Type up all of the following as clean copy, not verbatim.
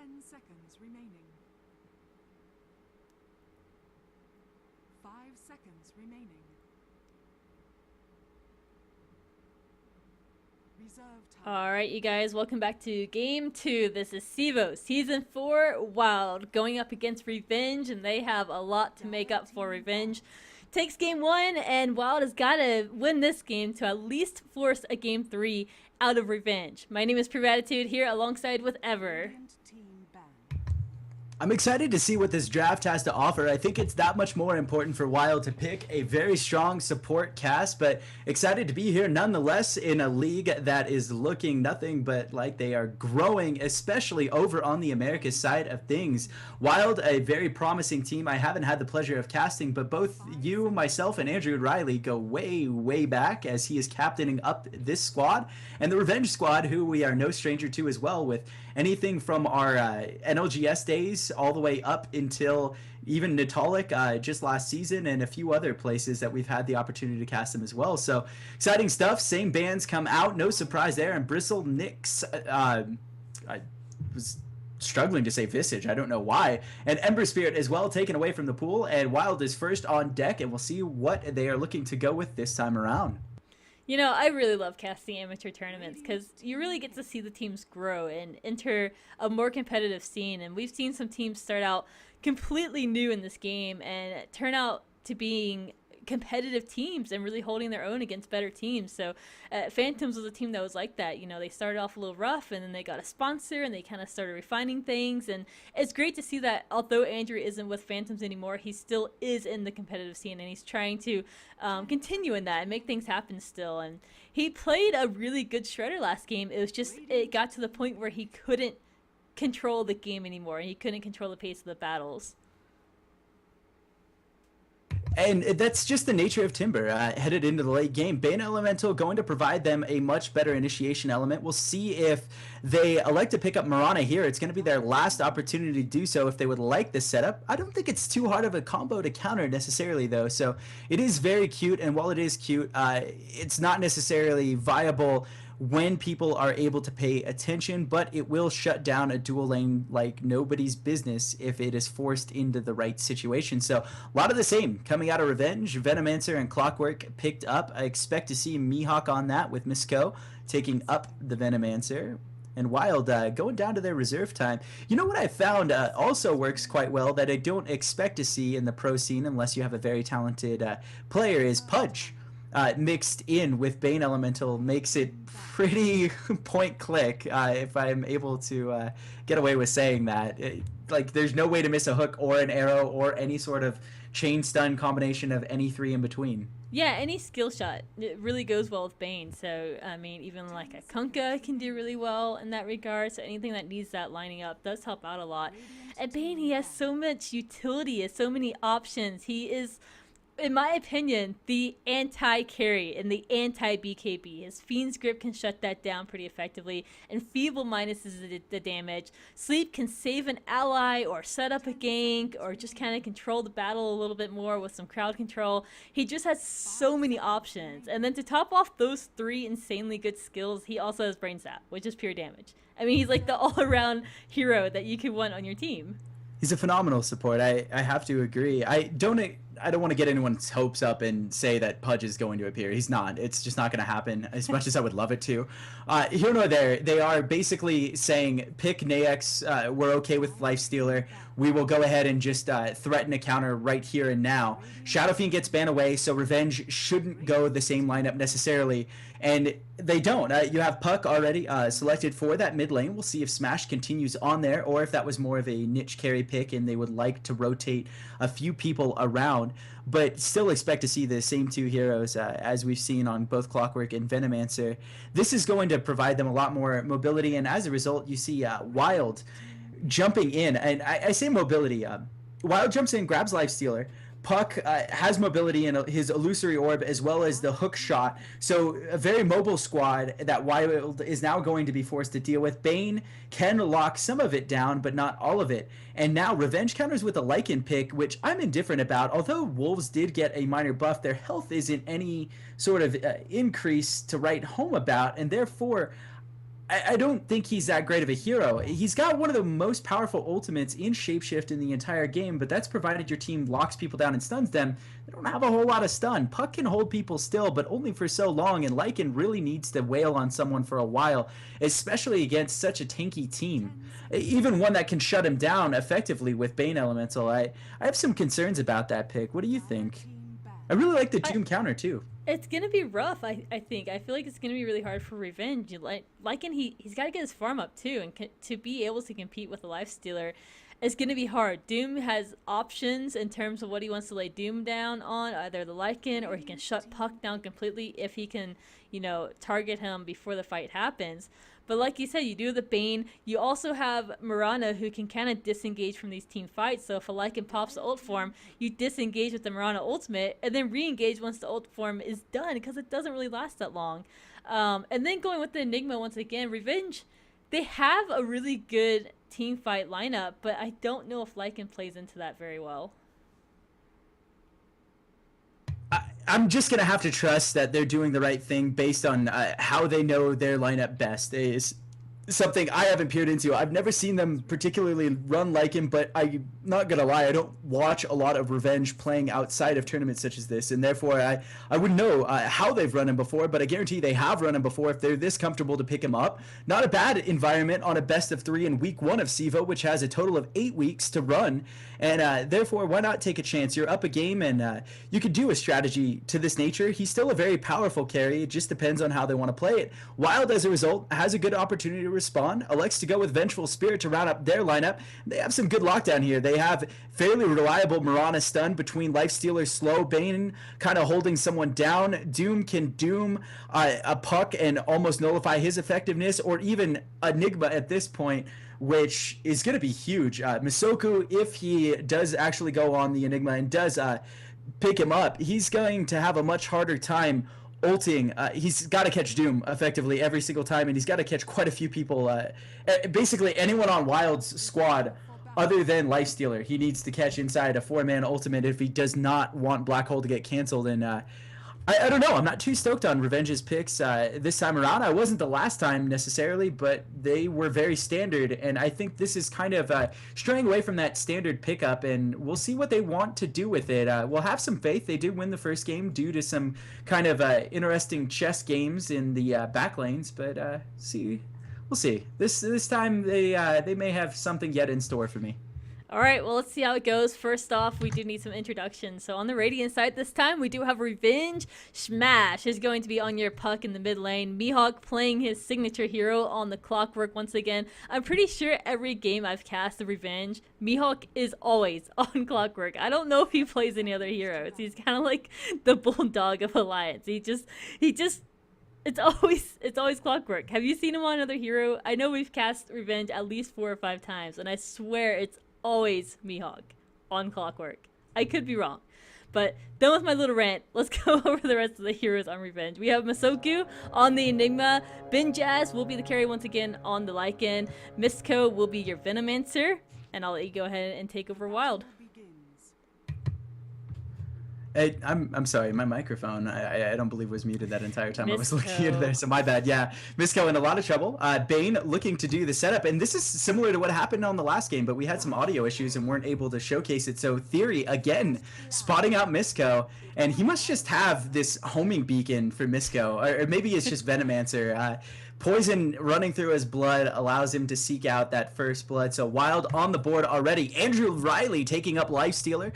10 seconds remaining. 5 seconds remaining. Reserve time. All right, you guys, welcome back to Game 2. This is CEVO, Season 4, Wild, going up against Revenge, and they have a lot to make up for. Revenge takes Game 1, and Wild has got to win this game to at least force a Game 3 out of Revenge. My name is Privatitude here alongside with Ever. Radiant team ban. I'm excited to see what this draft has to offer. I think it's that much more important for Wild to pick a very strong support cast, but excited to be here nonetheless in a league that is looking nothing but like they are growing, especially over on the Americas side of things. Wild, a very promising team I haven't had the pleasure of casting, but both you, myself, and Andrew Riley go way, way back as he is captaining up this squad, and the Revenge squad, who we are no stranger to as well, with anything from our NLGS days all the way up until even Natalik just last season, and a few other places that we've had the opportunity to cast them as well. So exciting stuff. Same bands come out, no surprise there. And Bristle Nix, I was struggling to say Visage, I don't know why. And Ember Spirit as well, taken away from the pool, and Wild is first on deck, and we'll see what they are looking to go with this time around. You know, I really love casting amateur tournaments because you really get to see the teams grow and enter a more competitive scene. And we've seen some teams start out completely new in this game and turn out to being competitive teams and really holding their own against better teams. So Phantoms was a team that was like that. You know, they started off a little rough and then they got a sponsor and they kind of started refining things. And it's great to see that although Andrew isn't with Phantoms anymore, he still is in the competitive scene and he's trying to continue in that and make things happen still. And he played a really good Shredder last game. It was just, it got to the point where he couldn't control the game anymore. He couldn't control the pace of the battles. And that's just the nature of Timber headed into the late game. Bane Elemental going to provide them a much better initiation element. We'll see if they elect to pick up Mirana here. It's going to be their last opportunity to do so if they would like this setup. I don't think it's too hard of a combo to counter necessarily, though. So it is very cute, and while it is cute, it's not necessarily viable when people are able to pay attention, but it will shut down a dual lane like nobody's business if it is forced into the right situation. So a lot of the same coming out of Revenge. Venomancer and Clockwork picked up. I expect to see Mihawk on that with Misko taking up the Venomancer. And Wild going down to their reserve time. You know what I found also works quite well that I don't expect to see in the pro scene unless you have a very talented player is Pudge. Mixed in with Bane Elemental makes it pretty point click, if I'm able to get away with saying that. Like, there's no way to miss a hook or an arrow or any sort of chain stun combination of any three in between. Yeah, any skill shot, it really goes well with Bane. So, I mean, even like a Kunkka can do really well in that regard. So anything that needs that lining up does help out a lot. And Bane, he has so much utility, he has so many options. He is, in my opinion, the anti-carry and the anti-BKB. His Fiend's Grip can shut that down pretty effectively, and Feeble minuses the damage. Sleep can save an ally or set up a gank or just kind of control the battle a little bit more with some crowd control. He just has so many options. And then to top off those three insanely good skills, he also has Brain Sap, which is pure damage. I mean, he's like the all-around hero that you could want on your team. He's a phenomenal support. I have to agree. I don't want to get anyone's hopes up and say that Pudge is going to appear. He's not. It's just not going to happen, as much as I would love it to. Here nor there, they are basically saying, pick Naex, we're okay with Lifestealer. We will go ahead and just threaten a counter right here and now. Shadow Fiend gets banned away, so Revenge shouldn't go the same lineup necessarily. And they don't. You have Puck already selected for that mid lane. We'll see if Smash continues on there, or if that was more of a niche carry pick and they would like to rotate a few people around. But still expect to see the same two heroes as we've seen on both Clockwork and Venomancer. This is going to provide them a lot more mobility, and as a result, you see Wild jumping in. And I say mobility. Wild jumps in, grabs Lifestealer. Puck has mobility in his illusory orb as well as the hook shot. So a very mobile squad that Wild is now going to be forced to deal with. Bane can lock some of it down, but not all of it. And now Revenge counters with a Lycan pick, which I'm indifferent about. Although Wolves did get a minor buff, their health isn't any sort of increase to write home about. And therefore, I don't think he's that great of a hero. He's got one of the most powerful ultimates in Shapeshift in the entire game, but that's provided your team locks people down and stuns them. They don't have a whole lot of stun. Puck can hold people still, but only for so long, and Lycan really needs to wail on someone for a while, especially against such a tanky team. Even one that can shut him down effectively with Bane Elemental. I have some concerns about that pick. What do you think? I really like the Doom counter, too. It's gonna be rough. I think. I feel like it's gonna be really hard for Revenge. Lycan, he's got to get his farm up too, and to be able to compete with a Lifestealer, it's gonna be hard. Doom has options in terms of what he wants to lay Doom down on, either the Lycan or he can shut Puck down completely if he can, target him before the fight happens. But like you said, you do the Bane. You also have Mirana, who can kind of disengage from these team fights. So if a Lycan pops the ult form, you disengage with the Mirana ultimate, and then re-engage once the ult form is done, because it doesn't really last that long. And then going with the Enigma once again, Revenge, they have a really good team fight lineup, but I don't know if Lycan plays into that very well. I'm just going to have to trust that they're doing the right thing based on how they know their lineup best. Is something I haven't peered into. I've never seen them particularly run like him, but I'm not going to lie, I don't watch a lot of Revenge playing outside of tournaments such as this, and therefore I wouldn't know how they've run him before, but I guarantee they have run him before if they're this comfortable to pick him up. Not a bad environment on a best of 3 in week 1 of CEVO, which has a total of 8 weeks to run, and therefore why not take a chance? You're up a game, and you could do a strategy to this nature. He's still a very powerful carry. It just depends on how they want to play it. Wild, as a result, has a good opportunity to respond, elects to go with Vengeful Spirit to round up their lineup. They have some good lockdown here. They have fairly reliable Mirana stun between Lifestealer, Slow, Bane kind of holding someone down. Doom can doom a Puck and almost nullify his effectiveness, or even Enigma at this point, which is going to be huge. Misoku, if he does actually go on the Enigma and does pick him up, he's going to have a much harder time ulting. He's got to catch Doom effectively every single time, and he's got to catch quite a few people. Basically, anyone on Wild's squad other than Lifestealer, he needs to catch inside a 4-man ultimate if he does not want Black Hole to get canceled. And I don't know. I'm not too stoked on Revenge's picks this time around. I wasn't the last time necessarily, but they were very standard, and I think this is kind of straying away from that standard pickup, and we'll see what they want to do with it. We'll have some faith. They did win the first game due to some kind of interesting chess games in the back lanes, but we'll see. This time they may have something yet in store for me. All right, well, let's see how it goes. First off, we do need some introductions. So on the Radiant side this time, we do have Revenge. Smash is going to be on your Puck in the mid lane. Mihawk playing his signature hero on the Clockwork once again. I'm pretty sure every game I've cast the Revenge, Mihawk is always on Clockwork. I don't know if he plays any other heroes. He's kind of like the bulldog of Alliance. It's always Clockwork. Have you seen him on another hero? I know we've cast Revenge at least 4 or 5 times, and I swear it's always Mihawk on Clockwork. I could be wrong. But done with my little rant. Let's go over the rest of the heroes on Revenge. We have Masoku on the Enigma. Benjaz will be the carry once again on the Lycan. Misko will be your Venomancer. And I'll let you go ahead and take over Wild. Hey, I'm sorry, my microphone, I don't believe was muted that entire time. I was looking at Misko. there, so my bad. Yeah, Misko in a lot of trouble. Bane looking to do the setup, and this is similar to what happened on the last game, but we had some audio issues and weren't able to showcase it. So Theory, again, spotting out Misko, and he must just have this homing beacon for Misko, or maybe it's just Venomancer. Poison running through his blood allows him to seek out that first blood. So Wild on the board already. Andrew Riley taking up Lifestealer.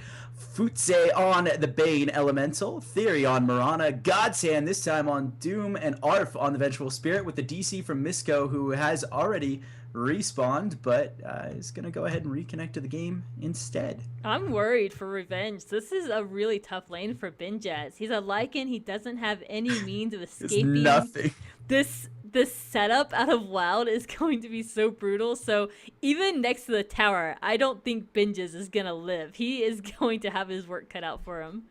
Futse on the Bane Elemental. Theory on Mirana. Godshand this time on Doom. And Arf on the Vengeful Spirit with the DC from Misko, who has already respawned, but is going to go ahead and reconnect to the game instead. I'm worried for Revenge. This is a really tough lane for Benjaz. He's a Lycan. He doesn't have any means of escaping. Nothing. This setup out of Wild is going to be so brutal. So even next to the tower, I don't think Benjaz is going to live. He is going to have his work cut out for him.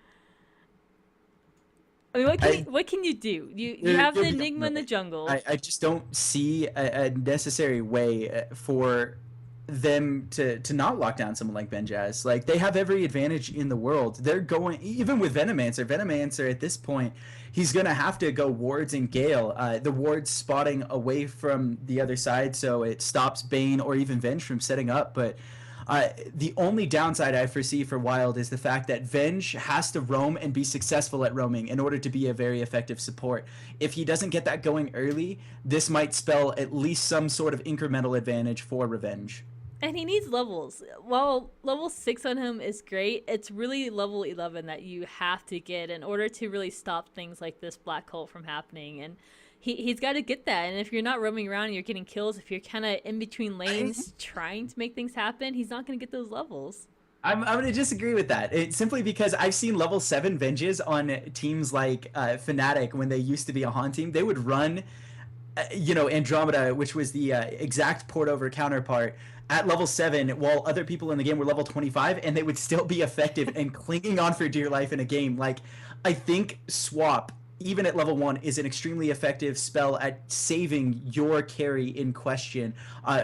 I mean, what can you do? You have the Enigma in the jungle. I just don't see a necessary way for them to not lock down someone like Benjaz. Like, they have every advantage in the world. They're going, even with Venomancer at this point, he's going to have to go wards and Gale. The wards spotting away from the other side, so it stops Bane or even Venge from setting up. But the only downside I foresee for Wild is the fact that Venge has to roam and be successful at roaming in order to be a very effective support. If he doesn't get that going early, this might spell at least some sort of incremental advantage for Revenge. And he needs levels. While level 6 on him is great, it's really level 11 that you have to get in order to really stop things like this black hole from happening. And he's got to get that. And if you're not roaming around and you're getting kills, if you're kind of in between lanes trying to make things happen, he's not going to get those levels. I'm going to disagree with that. It's simply because I've seen level 7 Venges on teams like Fnatic when they used to be a Han team. They would run, Andromeda, which was the exact port over counterpart, at level 7 while other people in the game were level 25, and they would still be effective and clinging on for dear life in a game. Like, I think Swap, even at level 1, is an extremely effective spell at saving your carry in question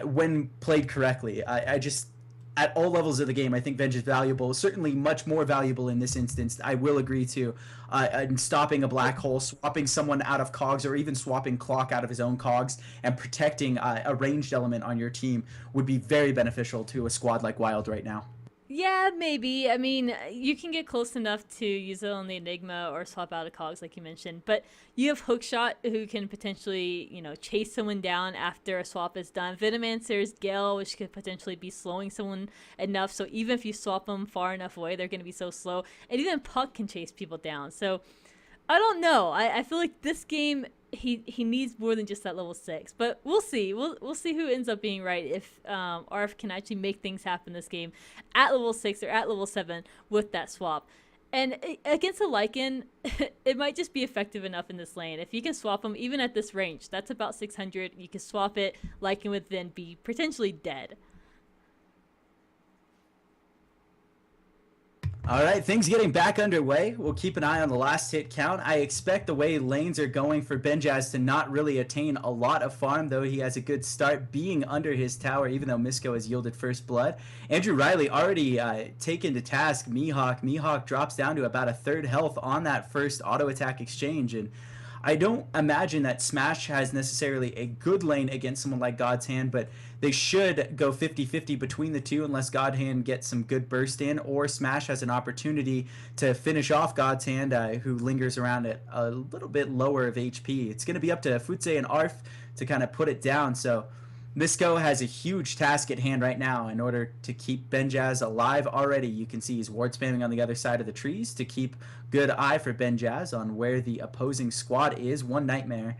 when played correctly. I just, at all levels of the game, I think Venge is valuable, certainly much more valuable in this instance. I will agree to in stopping a black hole, swapping someone out of cogs, or even swapping Clock out of his own cogs and protecting a ranged element on your team would be very beneficial to a squad like Wild right now. Yeah, maybe. I mean, you can get close enough to use it on the Enigma or swap out of cogs like you mentioned, but you have Hookshot who can potentially, chase someone down after a swap is done. Venomancer's Gale, which could potentially be slowing someone enough, so even if you swap them far enough away, they're going to be so slow. And even Puck can chase people down. So I don't know. I feel like this game, he needs more than just that level 6, but we'll see. We'll see who ends up being right, if RF can actually make things happen this game at level 6 or at level 7 with that swap. And against a Lycan, it might just be effective enough in this lane. If you can swap them even at this range, that's about 600. You can swap it. Lycan would then be potentially dead. All right, things getting back underway. We'll keep an eye on the last hit count. I expect the way lanes are going for Benjaz to not really attain a lot of farm, though he has a good start being under his tower, even though Misko has yielded first blood. Andrew Riley already taken to task Mihawk. Mihawk drops down to about a third health on that first auto attack exchange, and I don't imagine that Smash has necessarily a good lane against someone like God's Hand, but they should go 50-50 between the two unless God Hand gets some good burst in, or Smash has an opportunity to finish off God's Hand, who lingers around at a little bit lower of HP. It's going to be up to Futse and Arf to kind of put it down, so Misko has a huge task at hand right now in order to keep Benjaz alive already. You can see he's ward spamming on the other side of the trees to keep good eye for Benjaz on where the opposing squad is. One Nightmare,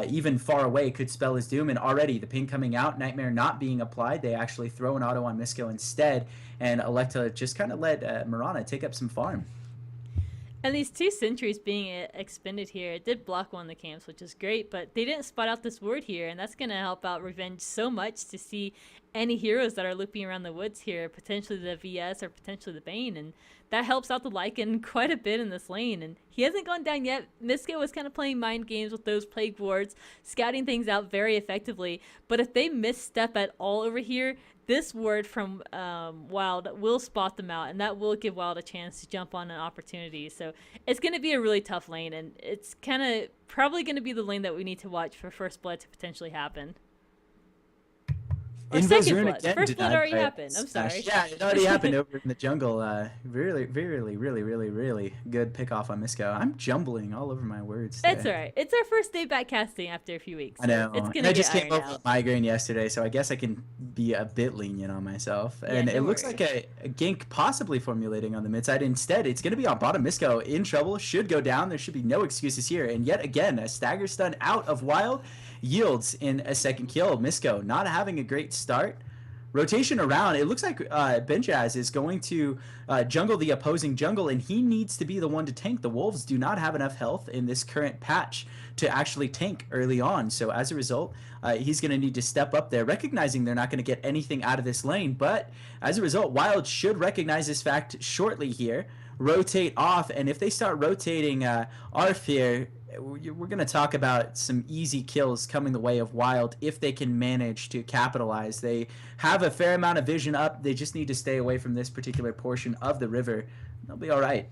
even far away, could spell his doom, and already the ping coming out, Nightmare not being applied. They actually throw an auto on Misko instead and elect to just kind of let Mirana take up some farm. And these 2 sentries being expended here, it did block one of the camps, which is great, but they didn't spot out this ward here, and that's going to help out Revenge so much to see any heroes that are looping around the woods here, potentially the VS or potentially the Bane, and that helps out the Lycan quite a bit in this lane, and he hasn't gone down yet. Misko was kind of playing mind games with those plague wards, scouting things out very effectively, but if they misstep at all over here, this ward from Wild will spot them out, and that will give Wild a chance to jump on an opportunity. So it's going to be a really tough lane, and it's kind of probably going to be the lane that we need to watch for first blood to potentially happen. Or second blood. First blood already happened. I'm sorry. Yeah, it already happened over in the jungle. Really good pickoff on Misko. I'm jumbling all over my words today. That's all right. It's our first day back casting after a few weeks. I know. It's gonna I just get came over ironed with out. migraine yesterday, so I guess I can be a bit lenient on myself. And it looks like a gank possibly formulating on the mid side. Instead, it's going to be on bottom. Misko in trouble, should go down. There should be no excuses here. And yet again, a stagger stun out of Wild yields in a second kill. Misko not having a great start. Rotation around, it looks like Benjaz is going to jungle the opposing jungle, and he needs to be the one to tank. The Wolves do not have enough health in this current patch to actually tank early on, so as a result, he's going to need to step up there, recognizing they're not going to get anything out of this lane, but as a result, Wild should recognize this fact shortly here, rotate off, and if they start rotating Arf here, we're going to talk about some easy kills coming the way of Wild if they can manage to capitalize. They have a fair amount of vision up. They just need to stay away from this particular portion of the river. They'll be all right.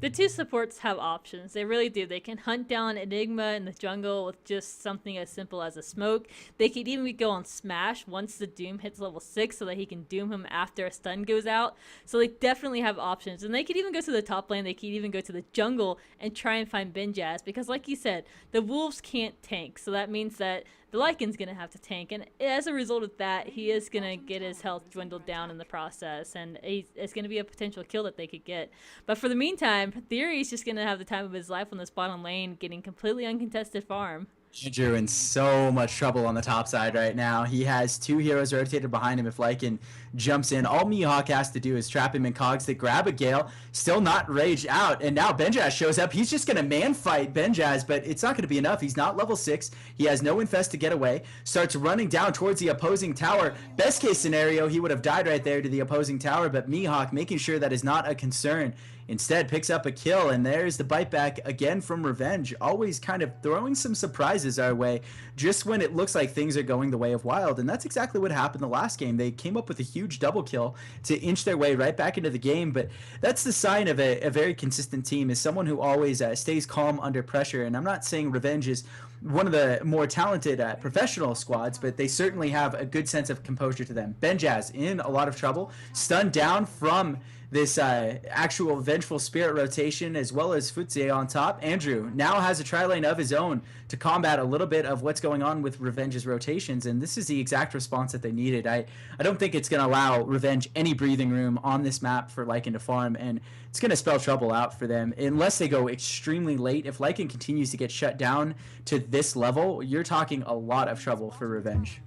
The two supports have options. They really do. They can hunt down Enigma in the jungle with just something as simple as a smoke. They could even go on Smash once the Doom hits level 6 so that he can Doom him after a stun goes out. So they definitely have options. And they could even go to the top lane. They could even go to the jungle and try and find Benjaz. Because like you said, the Wolves can't tank. So that means that the Lycan's going to have to tank. And as a result of that, he is going to get his health dwindled down in the process. And it's going to be a potential kill that they could get. But for the meantime, Theory's just going to have the time of his life on this bottom lane, getting completely uncontested farm. Andrew in so much trouble on the top side right now. He has 2 heroes rotated behind him if Lycan jumps in. All Mihawk has to do is trap him in cogs. They grab a Gale, still not raged out, and now Benjaz shows up. He's just going to man fight Benjaz, but it's not going to be enough. He's not level 6. He has no infest to get away. Starts running down towards the opposing tower. Best case scenario, he would have died right there to the opposing tower, but Mihawk making sure that is not a concern. Instead, picks up a kill, and there's the bite back again from Revenge, always kind of throwing some surprises our way just when it looks like things are going the way of Wild, and that's exactly what happened the last game. They came up with a huge double kill to inch their way right back into the game, but that's the sign of a very consistent team, is someone who always stays calm under pressure, and I'm not saying Revenge is one of the more talented professional squads, but they certainly have a good sense of composure to them. Benjaz in a lot of trouble, stunned down from this actual Vengeful Spirit rotation, as well as Futsie on top. Andrew now has a tri-lane of his own to combat a little bit of what's going on with Revenge's rotations, and this is the exact response that they needed. I don't think it's going to allow Revenge any breathing room on this map for Lycan to farm, and it's going to spell trouble out for them unless they go extremely late. If Lycan continues to get shut down to this level, you're talking a lot of trouble for Revenge.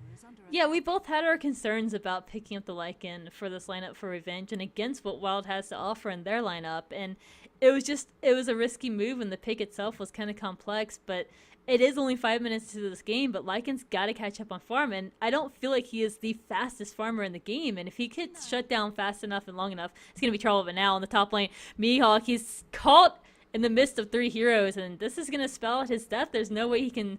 Yeah, we both had our concerns about picking up the Lycan for this lineup for Revenge and against what Wild has to offer in their lineup. And it was a risky move, and the pick itself was kind of complex, but it is only 5 minutes to this game, but Lycan's got to catch up on farm, and I don't feel like he is the fastest farmer in the game, and if he gets shut down fast enough and long enough, it's going to be trouble. But now on the top lane, Mihawk, he's caught in the midst of 3 heroes, and this is going to spell out his death. There's no way he can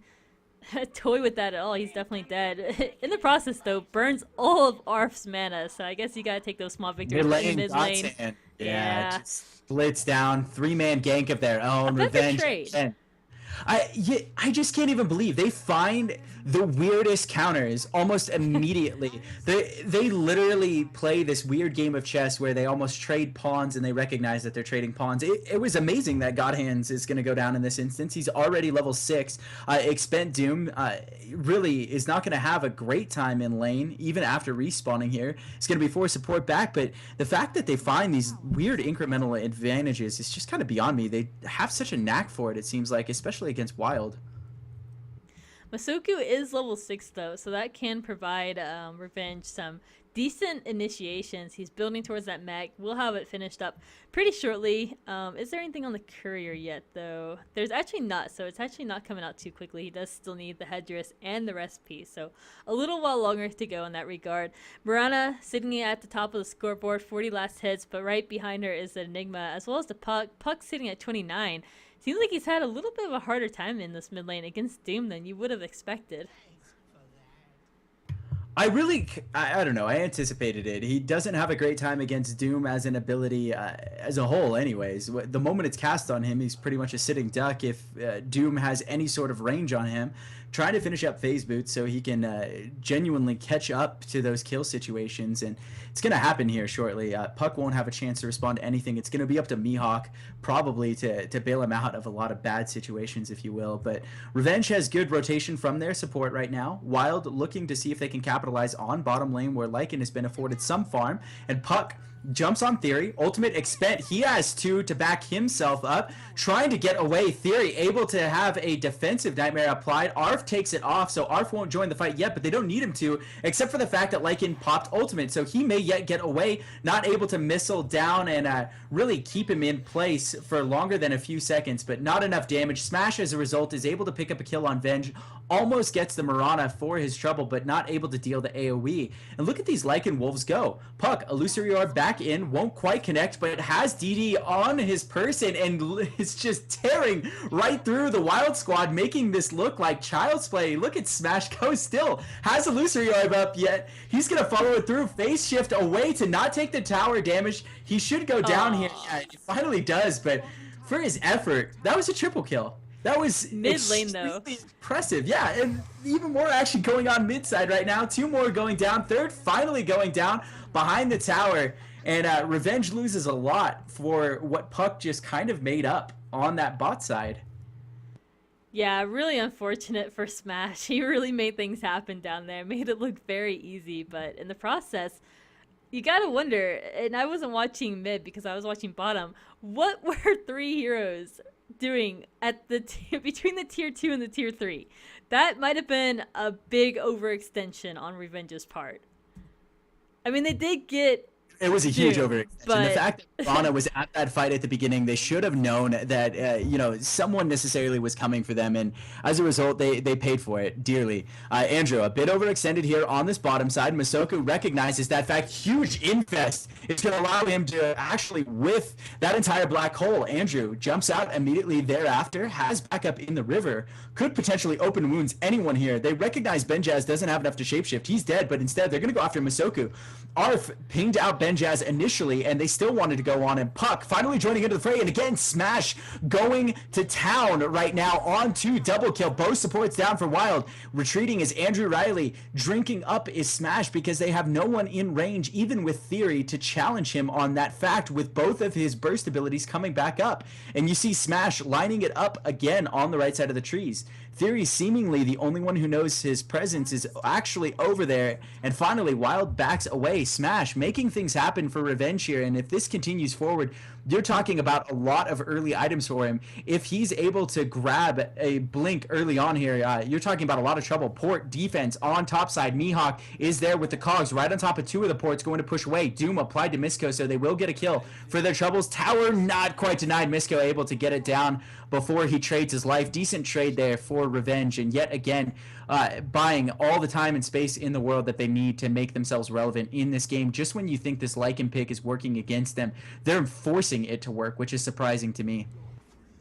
toy with that at all. He's definitely dead. In the process, though, burns all of Arf's mana, so I guess you gotta take those small victories in mid lane. Yeah, just splits down, 3-man gank of their own. Revenge. I just can't even believe they find the weirdest counters almost immediately. They literally play this weird game of chess where they almost trade pawns and they recognize that they're trading pawns. It was amazing that Godhands is going to go down in this instance. He's already level 6. Expent Doom really is not going to have a great time in lane even after respawning here. It's going to be forced support back, but the fact that they find these weird incremental advantages is just kind of beyond me. They have such a knack for it seems like, especially against Wild. Masoku is level 6 though, so that can provide Revenge some decent initiations. He's building towards that mech. We'll have it finished up pretty shortly. Is there anything on the courier yet though? There's actually not, so it's actually not coming out too quickly. He does still need the headdress and the recipe, so a little while longer to go in that regard. Mirana sitting at the top of the scoreboard, 40 last hits, but right behind her is the Enigma as well as the Puck. Puck sitting at 29. Seems like he's had a little bit of a harder time in this mid lane against Doom than you would have expected. I don't know. I anticipated it. He doesn't have a great time against Doom as an ability as a whole anyways. The moment it's cast on him, he's pretty much a sitting duck if Doom has any sort of range on him. Trying to finish up phase boots so he can genuinely catch up to those kill situations, and it's going to happen here shortly. Puck won't have a chance to respond to anything. It's going to be up to Mihawk probably to bail him out of a lot of bad situations, if you will. But Revenge has good rotation from their support right now. Wild looking to see if they can capitalize on bottom lane where Lycan has been afforded some farm, and Puck jumps on Theory. Ultimate Expent, he has 2 to back himself up, trying to get away. Theory able to have a defensive nightmare applied. Arf takes it off, so Arf won't join the fight yet, but they don't need him to, except for the fact that Lycan popped ultimate, so he may yet get away, not able to missile down and really keep him in place for longer than a few seconds, but not enough damage. Smash, as a result, is able to pick up a kill on Venge, almost gets the Mirana for his trouble, but not able to deal the AoE. And look at these Lycan Wolves go. Puck, Illusory Orb back back in, won't quite connect, but has DD on his person and is just tearing right through the Wild squad, making this look like child's play. Look at Smash go, still has illusory orb up, yet he's gonna follow it through. Phase shift away to not take the tower damage. He should go down here. Yeah, it finally does, but for his effort, that was a triple kill. That was mid lane though. Impressive, yeah, and even more action going on mid side right now. 2 more going down, third finally going down behind the tower, and Revenge loses a lot for what Puck just kind of made up on that bot side. Yeah, really unfortunate for Smash. He really made things happen down there, made it look very easy, but in the process, you gotta wonder, and I wasn't watching mid because I was watching bottom, what were 3 heroes doing at the between the tier 2 and the tier 3? That might have been a big overextension on Revenge's part. I mean, they did get It was a huge overextension. but The fact that Rana was at that fight at the beginning, they should have known that someone necessarily was coming for them, and as a result, they paid for it dearly. Andrew, a bit overextended here on this bottom side. Masoku recognizes that fact. Huge infest. It's going to allow him to actually whiff that entire black hole. Andrew jumps out immediately thereafter, has backup in the river, could potentially open wounds anyone here. They recognize Benjaz doesn't have enough to shapeshift. He's dead, but instead they're going to go after Masoku. Arf pinged out Benjaz initially, and they still wanted to go on, and Puck finally joining into the fray, and again Smash going to town right now on 2 double kill. Both supports down for Wild. Retreating is Andrew Riley. Drinking up is Smash because they have no one in range, even with Theory, to challenge him on that fact, with both of his burst abilities coming back up. And you see Smash lining it up again on the right side of the trees. Theory, seemingly the only one who knows his presence, is actually over there, and finally Wild backs away. Smash making things happen for Revenge here, and if this continues forward, you're talking about a lot of early items for him. If he's able to grab a blink early on here, you're talking about a lot of trouble. Port defense on top side. Mihawk is there with the cogs right on top of 2 of the ports, going to push away. Doom applied to Misko, so they will get a kill for their troubles. Tower not quite denied. Misko able to get it down before he trades his life. Decent trade there for Revenge, and yet again buying all the time and space in the world that they need to make themselves relevant in this game. Just when you think this Lycan pick is working against them, they're forcing it to work, which is surprising to me.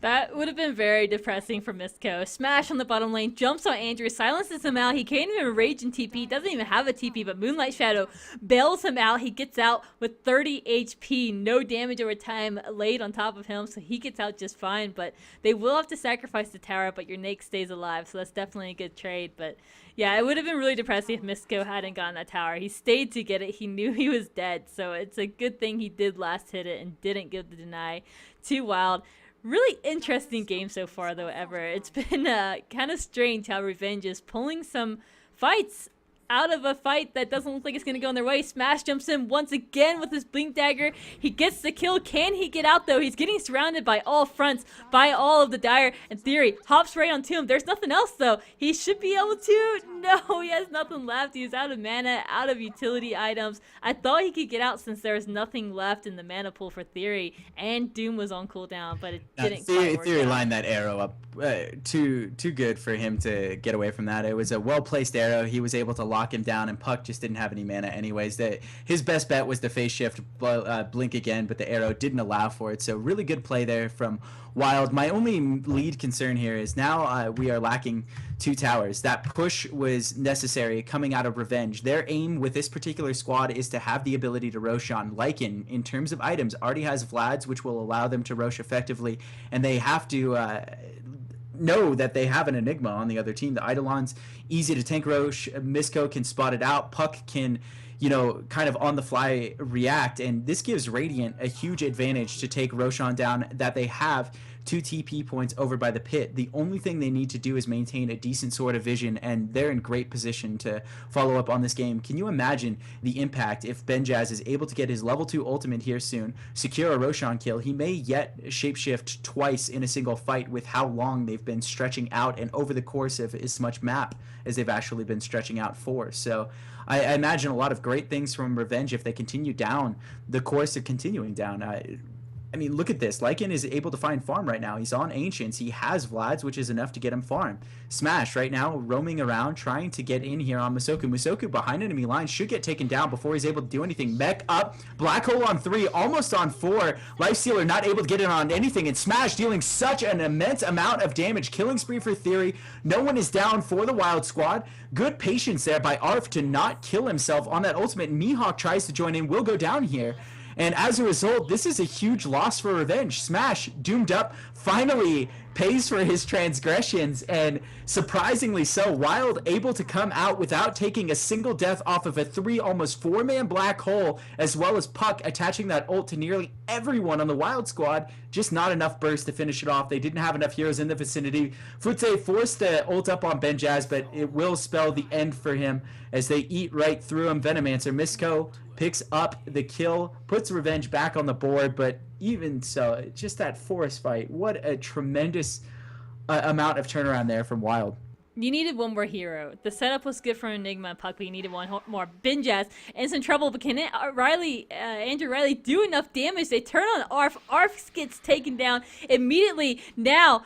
That would have been very depressing for Misko. Smash on the bottom lane, jumps on Andrew, silences him out. He can't even rage in TP, doesn't even have a TP, but Moonlight Shadow bails him out. He gets out with 30 HP, no damage over time laid on top of him, so he gets out just fine. But they will have to sacrifice the tower, but your Nake stays alive, so that's definitely a good trade. But yeah, it would have been really depressing if Misko hadn't gotten that tower. He stayed to get it. He knew he was dead, so it's a good thing he did last hit it and didn't give the deny to Wild. Really interesting game so far, though, ever. It's been kind of strange how Revenge is pulling some fights out of a fight that doesn't look like it's going to go in their way. Smash jumps in once again with his Blink Dagger. He gets the kill. Can he get out, though? He's getting surrounded by all fronts, by all of the Dire. And Theory hops right onto him. There's nothing else, though. He should be able to. No, he has nothing left. He's out of mana, out of utility items. I thought he could get out since there was nothing left in the mana pool for Theory, and Doom was on cooldown, but it didn't quite work Theory out. lined that arrow up too good for him to get away from that. It was a well-placed arrow. He was able to lock him down, and Puck just didn't have any mana anyways. His best bet was the phase shift, blink again, but the arrow didn't allow for it. So really good play there from Wild. My only lead concern here is now we are lacking 2 towers. That push was necessary coming out of Revenge. Their aim with this particular squad is to have the ability to Roshan. Lycan, in terms of items, already has Vlad's, which will allow them to Rosh effectively, and they have to know that they have an Enigma on the other team. The Eidolon's easy to tank Rosh. Misko can spot it out. Puck can, kind of on the fly react, and this gives Radiant a huge advantage to take Roshan down, that they have 2 TP points over by the pit. The only thing they need to do is maintain a decent sort of vision, and they're in great position to follow up on this game. Can you imagine the impact if Benjaz is able to get his level 2 ultimate here soon, secure a Roshan kill? He may yet shapeshift twice in a single fight with how long they've been stretching out, and over the course of as much map as they've actually been stretching out for. So I imagine a lot of great things from Revenge if they continue down the course of continuing down. I mean, look at this. Lycan is able to find farm right now. He's on Ancients. He has Vlad's, which is enough to get him farm. Smash right now roaming around trying to get in here on Masoku. Masoku behind enemy lines should get taken down before he's able to do anything. Mech up. Black Hole on 3, almost on 4. Lifestealer not able to get in on anything. And Smash dealing such an immense amount of damage. Killing spree for Theory. No one is down for the Wild Squad. Good patience there by Arf to not kill himself on that ultimate. Mihawk tries to join in. Will go down here. And as a result, this is a huge loss for Revenge. Smash, doomed up, finally pays for his transgressions, and surprisingly so, Wild able to come out without taking a single death off of a 3, almost 4-man black hole, as well as Puck attaching that ult to nearly everyone on the Wild squad. Just not enough burst to finish it off. They didn't have enough heroes in the vicinity. Futse forced the ult up on Benjaz, but it will spell the end for him as they eat right through him. Venomancer, Misko picks up the kill, puts Revenge back on the board, but even so, just that forest fight, what a tremendous amount of turnaround there from Wild. You needed one more hero. The setup was good for Enigma and Puck, but you needed one more. Benjaz in some trouble, but can Andrew Riley do enough damage? They turn on Arf. Arf gets taken down immediately. Now,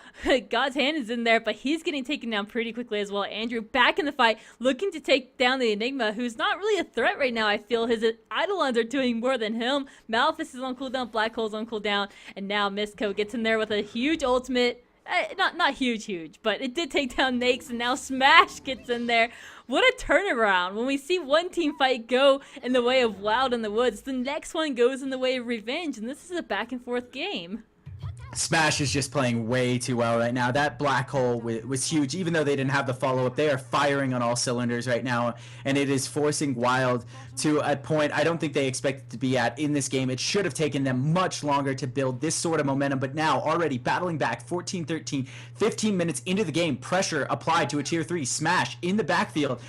God's hand is in there, but he's getting taken down pretty quickly as well. Andrew back in the fight, looking to take down the Enigma, who's not really a threat right now. I feel his Eidolons are doing more than him. Malefice is on cooldown, Black Hole's on cooldown, and now Misko gets in there with a huge ultimate. Not huge, but it did take down Nakes, and now Smash gets in there. What a turnaround. When we see one team fight go in the way of Wild in the Woods, the next one goes in the way of Revenge, and this is a back and forth game. Smash is just playing way too well right now. That black hole was huge. Even though they didn't have the follow-up, they are firing on all cylinders right now, and it is forcing Wild to a point I don't think they expected to be at in this game. It should have taken them much longer to build this sort of momentum, but now already battling back 14-13, 15 minutes into the game, pressure applied to a tier 3. Smash in the backfield,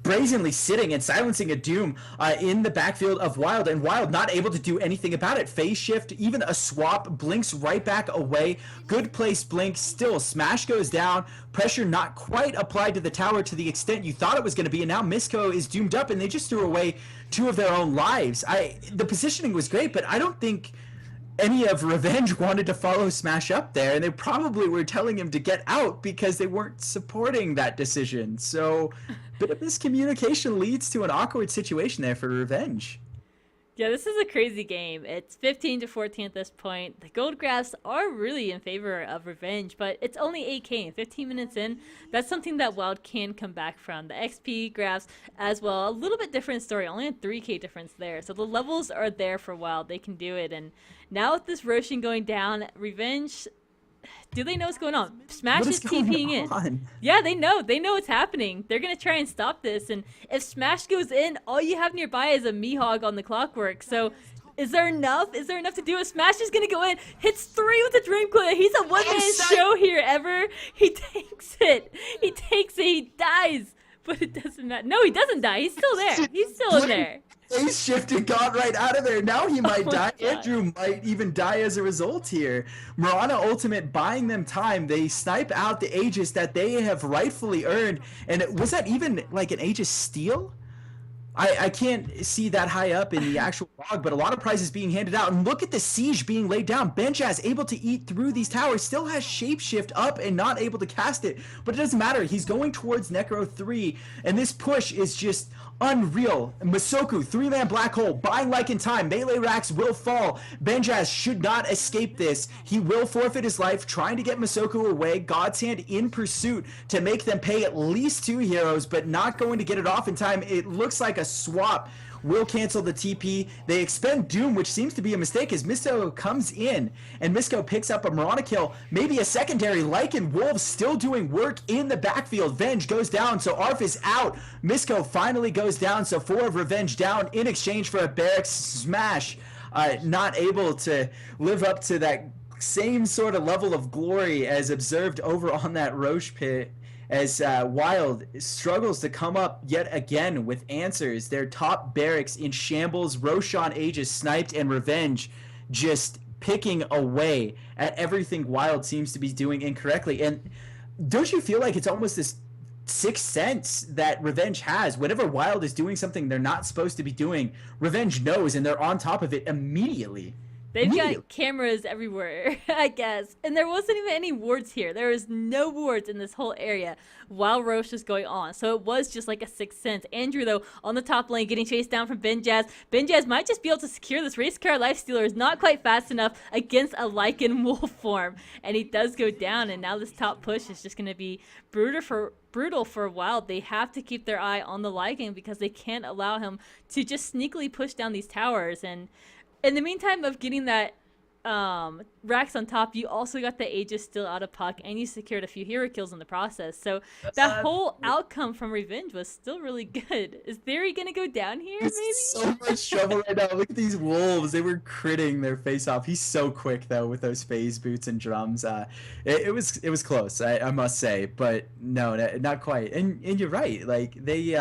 brazenly sitting and silencing a Doom in the backfield of Wild, and Wild not able to do anything about it. Phase shift, even a swap, blinks right back away. Good place blink, still Smash goes down. Pressure not quite applied to the tower to the extent you thought it was going to be, and now Misko is doomed up, and they just threw away 2 of their own lives. The positioning was great, but I don't think any of Revenge wanted to follow Smash up there, and they probably were telling him to get out because they weren't supporting that decision. So bit of miscommunication leads to an awkward situation there for Revenge. Yeah, this is a crazy game. It's 15-14 at this point. The gold graphs are really in favor of Revenge, but it's only 8k and 15 minutes in. That's something that Wild can come back from. The XP graphs as well, a little bit different story. Only a 3k difference there. So the levels are there for Wild. They can do it. And now with this Roshan going down, Revenge, do they know what's going on? Smash is TPing in. Yeah, they know. They know what's happening. They're going to try and stop this. And if Smash goes in, all you have nearby is a Mihawk on the clockwork. So is there enough? Is there enough to do it? Smash is going to go in. Hits 3 with the Dream Coil. He's a one-man show here ever. He takes it. He takes it. He dies. But it doesn't matter. No, he doesn't die. He's still there. He's still in there. Phase shifted, got right out of there. Now he might die. God. Andrew might even die as a result here. Mirana Ultimate buying them time. They snipe out the Aegis that they have rightfully earned. And was that even like an Aegis steal? I can't see that high up in the actual log, but a lot of prizes being handed out. And look at the siege being laid down. Benjaz able to eat through these towers, still has Shapeshift up and not able to cast it. But it doesn't matter. He's going towards Necro 3, and this push is just unreal. Masoku, 3-man black hole, buying like in time. Melee racks will fall. Benjaz should not escape this. He will forfeit his life, trying to get Masoku away. God's Hand in pursuit to make them pay at least 2 heroes, but not going to get it off in time. It looks like a swap will cancel the TP. They expend Doom, which seems to be a mistake as Misko comes in, and Misko picks up a Mirana kill, maybe a secondary. Lycan Wolves still doing work in the backfield. Venge goes down, so Arf is out. Misko finally goes down, so 4 of Revenge down in exchange for a Barracks. Smash not able to live up to that same sort of level of glory as observed over on that Roche pit, as Wild struggles to come up yet again with answers. Their top barracks in shambles, Roshan Aegis sniped, and Revenge just picking away at everything Wild seems to be doing incorrectly. And don't you feel like it's almost this sixth sense that Revenge has? Whenever Wild is doing something they're not supposed to be doing, Revenge knows, and they're on top of it immediately. They've Really? got cameras everywhere, I guess. And there wasn't even any wards here. There was no wards in this whole area while Roche was going on. So it was just like a sixth sense. Andrew, though, on the top lane, getting chased down from Ben Jazz. Ben Jazz might just be able to secure this. Race Car Lifestealer is not quite fast enough against a Lycan wolf form. And he does go down. And now this top push is just going to be brutal for a while. They have to keep their eye on the Lycan because they can't allow him to just sneakily push down these towers. And in the meantime of getting that racks on top, you also got the Aegis still out of puck, and you secured a few hero kills in the process. So that whole outcome from Revenge was still really good. Is Theory going to go down here, maybe? So much trouble right now. Look at these wolves. They were critting their face off. He's so quick, though, with those phase boots and drums. It was close, I must say. But no, not quite. And you're right. Like, they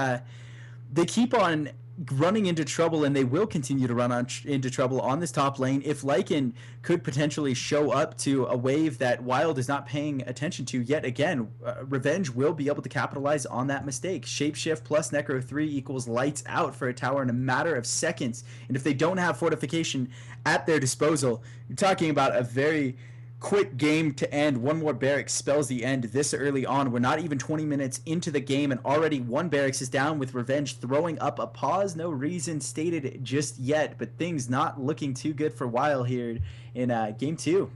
keep on running into trouble, and they will continue to run into trouble on this top lane if Lycan could potentially show up to a wave that Wild is not paying attention to yet again. Revenge will be able to capitalize on that mistake. Shapeshift plus Necro 3 equals lights out for a tower in a matter of seconds, and if they don't have fortification at their disposal, you're talking about a very quick game to end. One more barracks spells the end this early on. We're not even 20 minutes into the game, and already one barracks is down with Revenge throwing up a pause. No reason stated just yet, but things not looking too good for Wild here in game 2.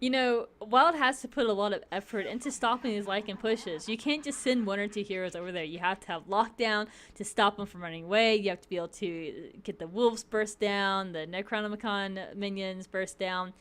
You know, Wild has to put a lot of effort into stopping these Lycan pushes. You can't just send 1 or 2 heroes over there. You have to have lockdown to stop them from running away. You have to be able to get the wolves burst down, the Necronomicon minions burst down.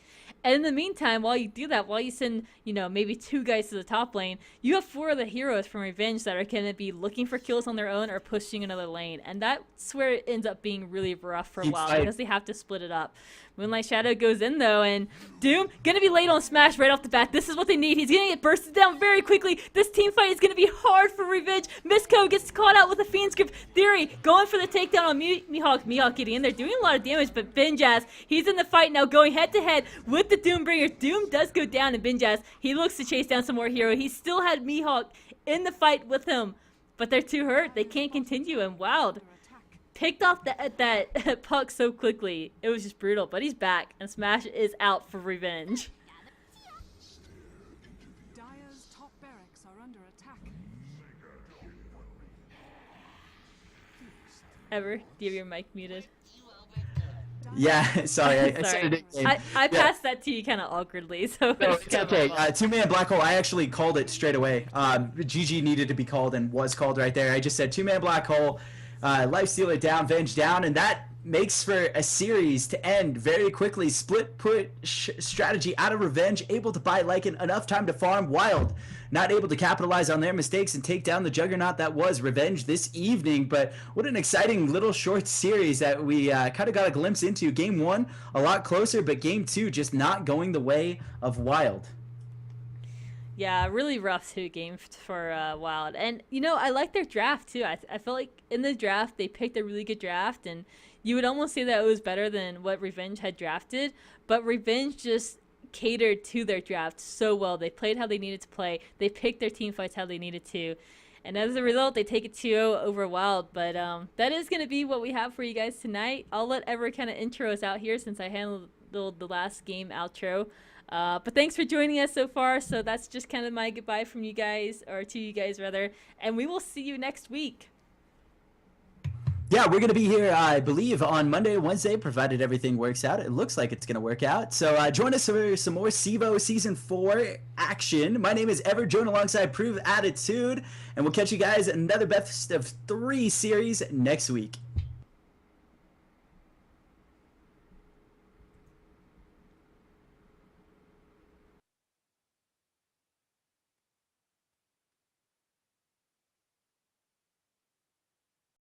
And in the meantime, while you do that, while you send, you know, maybe 2 guys to the top lane, you have 4 of the heroes from Revenge that are going to be looking for kills on their own or pushing another lane. And that's where it ends up being really rough for a while because they have to split it up. Moonlight Shadow goes in, though, and Doom going to be late on Smash right off the bat. This is what they need. He's going to get bursted down very quickly. This team fight is going to be hard for Revenge. Misko gets caught out with a Fiend's Grip. Theory going for the takedown on Mihawk. Mihawk getting in there, doing a lot of damage, but Ben Jazz, he's in the fight now, going head-to-head with the Doombringer. Doom does go down, and Ben Jazz, he looks to chase down some more hero. He still had Mihawk in the fight with him, but they're too hurt. They can't continue, and Wild picked off that puck so quickly. It was just brutal, but he's back, and Smash is out for Revenge. Dire's top barracks are under attack. Ever, do you have your mic muted? Yeah, sorry, I Sorry. said it again. I passed that to you kind of awkwardly, so No, it's it's kind okay. of 2-man black hole. I actually called it straight away. GG needed to be called and was called right there. I just said 2-man black hole, Lifestealer down, Venge down, and that makes for a series to end very quickly. Split push strategy out of Revenge, able to buy Lycan enough time to farm. Wild not able to capitalize on their mistakes and take down the juggernaut that was Revenge this evening. But what an exciting little short series that we kind of got a glimpse into. Game 1 a lot closer, but game 2 just not going the way of Wild. Yeah, really rough 2 games for Wild. And, you know, I like their draft, too. I felt like in the draft, they picked a really good draft, and you would almost say that it was better than what Revenge had drafted. But Revenge just catered to their draft so well. They played how they needed to play. They picked their team fights how they needed to. And as a result, they take it 2-0 over Wild. But that is going to be what we have for you guys tonight. I'll let Ever kind of intro us out here since I handled the last game outro. But thanks for joining us so far. So that's just kind of my goodbye from you guys, or to you guys rather. And we will see you next week. Yeah, we're going to be here, I believe, on Monday or Wednesday, provided everything works out. It looks like it's going to work out. So join us for some more CEVO Season 4 action. My name is Ever, joined alongside Prove Attitude, and we'll catch you guys in another best of 3 series next week.